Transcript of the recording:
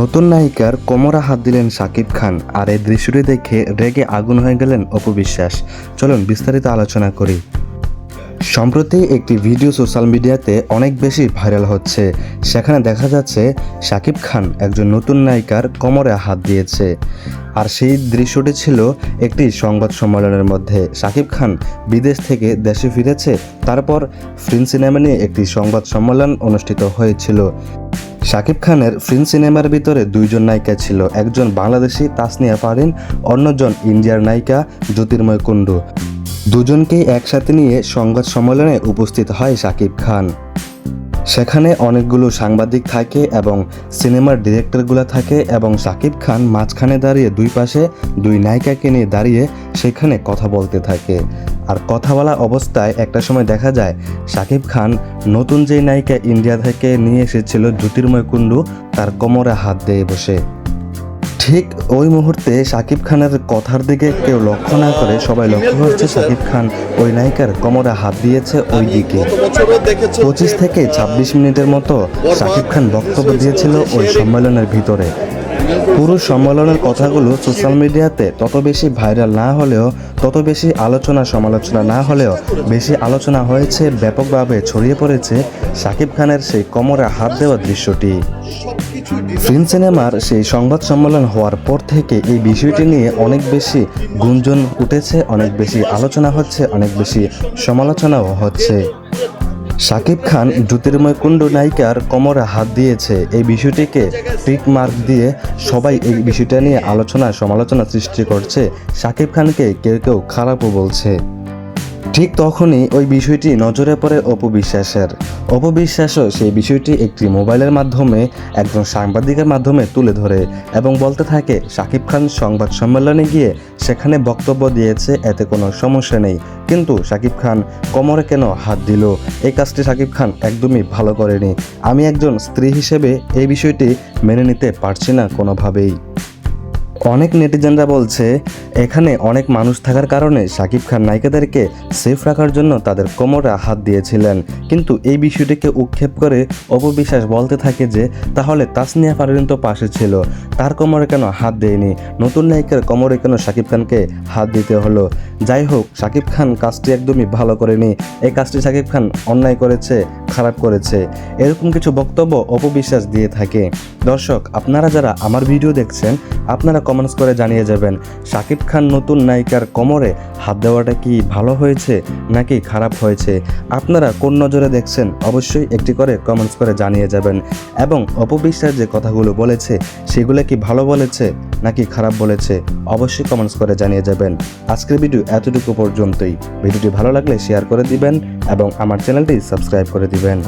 নতুন নায়িকার কোমরে হাত দিলেন শাকিব খান, আর এই দৃশ্যটি দেখে রেগে আগুন হয়ে গেলেন অপু বিশ্বাস। চলুন বিস্তারিত আলোচনা করি। সম্প্রতি একটি ভিডিও সোশ্যাল মিডিয়াতে অনেক বেশি ভাইরাল হচ্ছে। সেখানে দেখা যাচ্ছে শাকিব খান একজন নতুন নায়িকার কোমরে হাত দিয়েছে, আর সেই দৃশ্যটি ছিল একটি সংবাদ সম্মেলনের মধ্যে। শাকিব খান বিদেশ থেকে দেশে ফিরেছে, তারপর ফ্রিন সিনেমা নিয়ে একটি সংবাদ সম্মেলন অনুষ্ঠিত হয়েছিল। শাকিব খানের ফ্রিন সিনেমার ভিতরে দুইজন নায়িকা ছিল, একজন বাংলাদেশি তাসনিয়া ফারিন, অন্যজন ইন্ডিয়ার নায়িকা জ্যোতির্ময় কুণ্ডু। দুজনকেই একসাথে নিয়ে সংবাদ সম্মেলনে উপস্থিত হয় শাকিব খান। সেখানে অনেকগুলো সাংবাদিক থাকে এবং সিনেমার ডিরেক্টরগুলো থাকে, এবং শাকিব খান মাঝখানে দাঁড়িয়ে দুই পাশে দুই নায়িকাকে নিয়ে দাঁড়িয়ে সেখানে কথা বলতে থাকে। আর কথা বলা অবস্থায় একটা সময় দেখা যায় শাকিব খান নতুন যে নায়িকা ইন্ডিয়া থেকে নিয়ে এসেছিল জ্যোতির্ময় কুণ্ডু, তার কোমরে হাত দিয়ে বসে। ঠিক ওই মুহূর্তে শাকিব খানের কথার দিকে কেউ লক্ষ্য না করে সবাই লক্ষ্য করছে শাকিব খান ওই নায়িকার কোমরে হাত দিয়েছে ওই দিকে। 25 থেকে 26 মিনিটের মতো শাকিব খান বক্তব্য দিয়েছিল ওই সম্মেলনের ভিতরে। পুরো সম্মেলনের কথাগুলো সোশ্যাল মিডিয়াতে তত বেশি ভাইরাল না হলেও, তত বেশি আলোচনা সমালোচনা না হলেও বেশি আলোচনা হয়েছে, ব্যাপকভাবে ছড়িয়ে পড়েছে শাকিব খানের সেই কোমরে হাত দেওয়া দৃশ্যটি। ফিল্ম সিনেমার সেই সংবাদ সম্মেলন হওয়ার পর থেকে এই বিষয়টি নিয়ে অনেক বেশি গুঞ্জন উঠেছে, অনেক বেশি আলোচনা হচ্ছে, অনেক বেশি সমালোচনাও হচ্ছে। শাকিব খান জ্যোতির্ময় কুণ্ডু নায়িকার কোমরে হাত দিয়েছে, এই বিষয়টিকে টিক মার্ক দিয়ে সবাই এই বিষয়টা নিয়ে আলোচনা সমালোচনা সৃষ্টি করছে। শাকিব খানকে কেউ কেউ খারাপও বলছে। ঠিক তখনই ওই বিষয়টি নজরে পড়ে অপু বিশ্বাসের। অপু বিশ্বাসও সেই বিষয়টি একটি মোবাইলের মাধ্যমে একজন সাংবাদিকের মাধ্যমে তুলে ধরে এবং বলতে থাকে শাকিব খান সংবাদ সম্মেলনে গিয়ে সেখানে বক্তব্য দিয়েছে, এতে কোনো সমস্যা নেই, কিন্তু শাকিব খান কোমরে কেন হাত দিল, এই কাজটি শাকিব খান একদমই ভালো করেনি। আমি একজন স্ত্রী হিসেবে এই বিষয়টি মেনে নিতে পারছি না কোনোভাবেই। অনেক নেটিজেনরা বলছে এখানে অনেক মানুষ থাকার কারণে শাকিব খান নায়িকাদেরকে সেফ রাখার জন্য তাদের কোমরে হাত দিয়েছিলেন, কিন্তু এই বিষয়টিকে উৎক্ষেপ করে অপু বিশ্বাস বলতে থাকে যে তাহলে তাসনিয়া ফারিন তো পাশে ছিল, তার কোমরে কেন হাত দেয়নি, নতুন নায়িকার কোমরে কেন শাকিব খানকে হাত দিতে হলো। যাই হোক, শাকিব খান কাজটি একদমই ভালো করেনি, এই কাজটি শাকিব খান অন্যায় করেছে, খারাপ করেছে, এরকম কিছু বক্তব্য অপু বিশ্বাস দিয়ে থাকে। দর্শক, আপনারা যারা আমার ভিডিও দেখছেন, আপনারা কমেন্টস করে জানিয়ে যাবেন শাকিব খান নতুন নায়িকার কোমরে হাত দেওয়াটা কি ভালো হয়েছে নাকি খারাপ হয়েছে। আপনারা কোন নজরে দেখছেন অবশ্যই একটি করে কমেন্টস করে জানিয়ে যাবেন, এবং অপু বিশ্বাস যে কথাগুলো বলেছে সেগুলো কি ভালো বলেছে নাকি খারাপ বলেছে অবশ্যই কমেন্টস করে জানিয়ে যাবেন। আজকের ভিডিও এতটুকু পর্যন্তই। ভিডিওটি ভালো লাগলে শেয়ার করে দিবেন এবং আমার চ্যানেলটি সাবস্ক্রাইব করে দিবেন।